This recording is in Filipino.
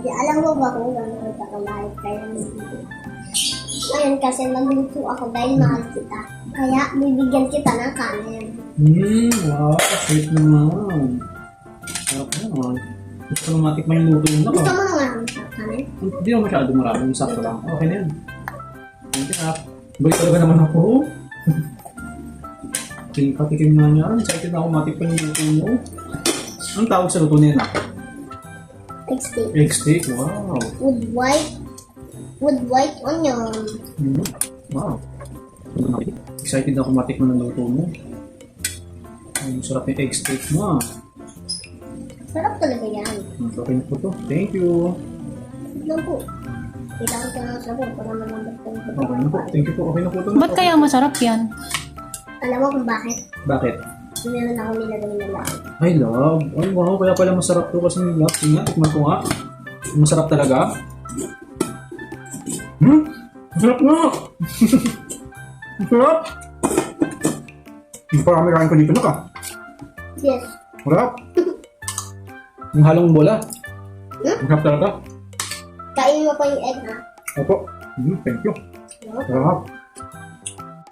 Di, alam mo ba kung gano'n ka kalahit kaya dito? Ngayon kasi nagluto ako dahil mahal kita. Kaya bibigyan kita ng kanin. Wow, sweet naman. Sarap naman. Gusto ko na matikman yung luto yun ako. Gusto mo naman ang kanin? Hindi naman masyado marami. Yung sakto lang. Okay na yun. Thank you, Nap. Balik talaga naman ako. Patikim na niya. Excited na ako matikman yung luto mo. Anong tawag sa luto niya, Nap? Egg steak. Egg steak. Wow. With white onion. Wow. Excited ako matikman ng luto mo. Ang sarap yung egg steak mo. Sarap talaga yan. Okay na po to. Thank you. Lang po. Kailangan ko ng sabon para malambot ko yung Okay na po. Thank you po. Okay na po to. Ba't kaya masarap yan? Alam mo kung bakit? Bakit? Meron ako nilagay na lang. Ay, love. Ay, wow. Kaya pala masarap to kasi yung love. Tingnan, tikman ko nga. Masarap talaga. Masarap nga. Masarap. Yung parami kain ko dito na ka. Yes. Masarap. Yung halong bola. Masarap talaga. Kainin mo pa yung egg ha. Opo. Thank you. Masarap.